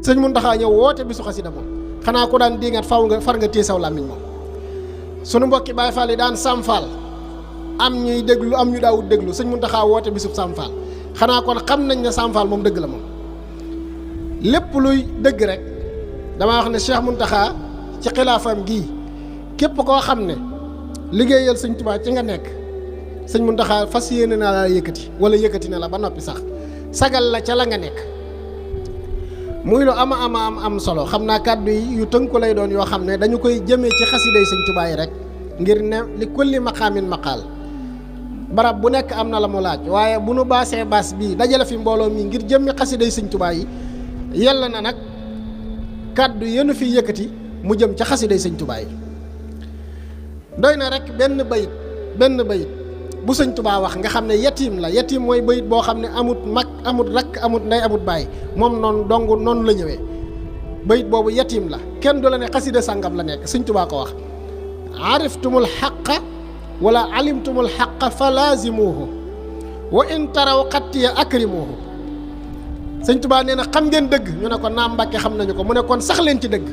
sëñ Muntaxa ñëw woote bisu xasida moom xanaa ku daan dingat faw nga far nga téye saw làmmiñ moom. sunu mbokki Baay Faal yi daan samfaal am ñuy déglu am ñu daawut déglu sëñ Muntaxa woote bisub samfaal xanaa kon xam nañ ne samfaal moom dëgg la moom. lépp luy dëgg rek damaa wax ne Cheikh Muntaxa ci xilaafam gii képp koo xam ne liggéeyal sëñ Tuubaa ci nga nekk sëñ Muntaxa fas yéene naa la yëkkati wala yëkkati na la ba noppi sax sagal la ca la nga nekk. muy lu am solo xam naa kàddu yi yu tënku lay doon yoo xam ne dañu koy jëmee ci xasiday sëñ Tuubaa yi rek ngir ne li kulli maqaamin maqaal barab bu nekk am na la mu laaj waaye bu nu baasee baas bii dajale fi mbooloo mi ngir jëmmi xasiday sëñ Tuubaa yi yàlla na nag kàddu yenu fi yëkkati mu jëm ca xasiday sëñ Tuubaa yi. doy na rek benn bayit bu sëñ Tuubaa wax nga xam ne yatiim la yatiim mooy bayit boo xam ne amut mag amut rakk amut ndey amut baay moom noonu dong noonu la ñëwee bayit boobu yatiim la kenn du la ne xasida sàngam la nekk sëñ Tuubaa ko wax ariftumul xaqa wala alimtumul xaqa fa laazimuhu wa in taraw xattiya akrimuhu sëñ Tuubaa nee na xam ngeen dëgg ñu ne ko naam Mbàkke xam nañu ko mu ne kon sax leen ci dëgg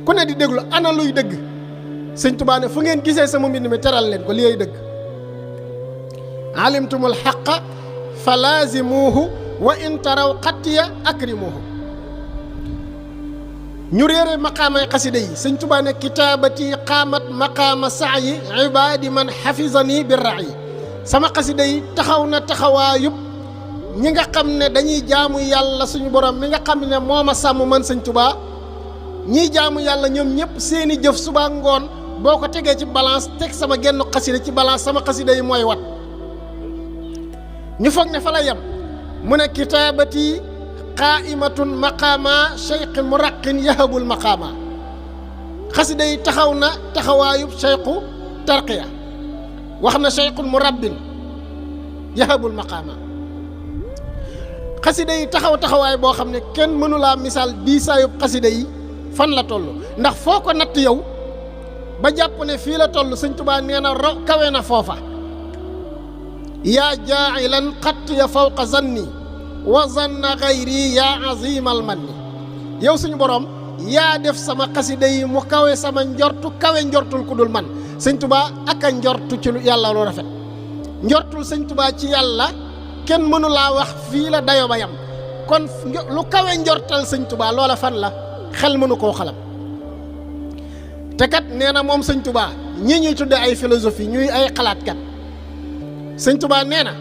ku ne di déglu ana luy dëgg sëñ Tuubaa ne fu ngeen gisee sama mbind mi teral leen ko liy dëgg alimtumul xaqa fa laazimuhu wa in taraw xattiya akrimuhu ñu réere maqaamay xasida yi sëñ Tuubaa ne kitaabati qaamat maqaama sa'yi ibaadi man xafizani bi ra'yi sama xasida yi taxaw na taxawaayub ñi nga xam ne dañuy jaamu yàlla suñu borom mi nga xam ne moo ma sàmm man sëñ Tuubaa ñiy jaamu yàlla ñoom ñëpp seeni jëf suba ngoon boo ko tegee ci balance teg sama genn xasida ci balance sama xasida yi mooy wat ñu foog ne fa la yem mu ne kitaabati qaa'imatun maqaama cheikhin muraqin yahabul maqaama xasida yi taxaw na taxawaayub cheikhu tarqiya wax na cheikhun murabbin yahabul maqaama xasida yi taxawaay boo xam ne kenn mënulaa misaal diisaayub xasida yi fan la toll ndax foo ko natt yow ba jàpp ne fii la toll sëñ Tuubaa nee na kawe na foofa yaa jaa'ilan xattiya fawqa zanni wa zanna gayri yaa azimal manni yow suñu borom yaa def sama xasida yi mu kawe sama njortu kawe njortul ku dul man sëñ Tuubaa ak a njortu ci yàlla lu rafet njortul sëñ Tuubaa ci yàlla kenn mënu laa wax fii la dayo ba yam kon lu kawe njortal sëñ Tuubaa loola fan la xel mënu koo xalam te kat nee na moom sëñ Tuubaa ñi ñuy tudde ay philosophie ñuy ay xalaatkat sëñ Tuubaa nee na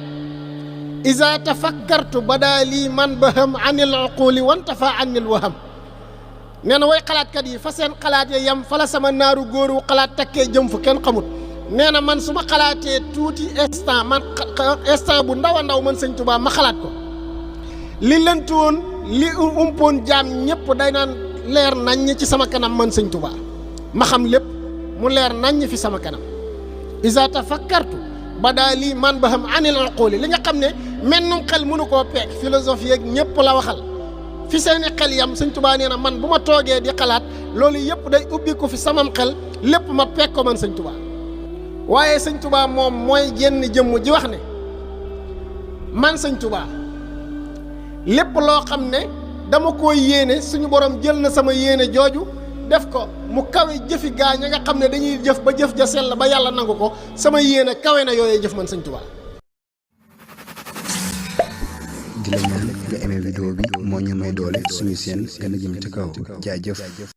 iza tafakkartu bada lii man baham anil uquli wantafa anil waham nee na way xalaatkat yi fa seen xalaat ya yam fa la sama naaru góoru xalaat takkee jëm fu kenn xamut nee na man su ma xalaatee tuuti instant bu ndaw a ndaw man sëñ Tuubaa ma xalaat ko li lëntu woon li umpoon jaam ñëpp day naan leer naññ ci sama kanam man sëñ Tuubaa ma xam lépp mu leer naññ fi sama kanam iza tafakkartu badaa lii man ba xam anil uquli li nga xam ne mennum xel mënu koo peeg philosophie yeeg ñëpp la waxal fi seeni xel yam sëñ Tuubaa nee na man bu ma toogee di xalaat loolu yëpp day ubbi ko fi samam xel lépp ma peeg ko man sëñ Tuubaa waaye sëñ Tuubaa moom mooy génn jëmm ji wax ne man sëñ Tuubaa lépp loo xam ne dama koo yéene suñu borom jël na sama yéene jooju def ko mu kawe jëfi gaa ña nga xam ne dañuy jëf ba jëf ja sell ba yàlla nangu ko sama yéene kawe na yooyee jëf man sëñ Tuubaa. di la ñaan nga aimé vidéo bi moo ñu may doole suñu seen gën a jëm ci kaw jaajëf.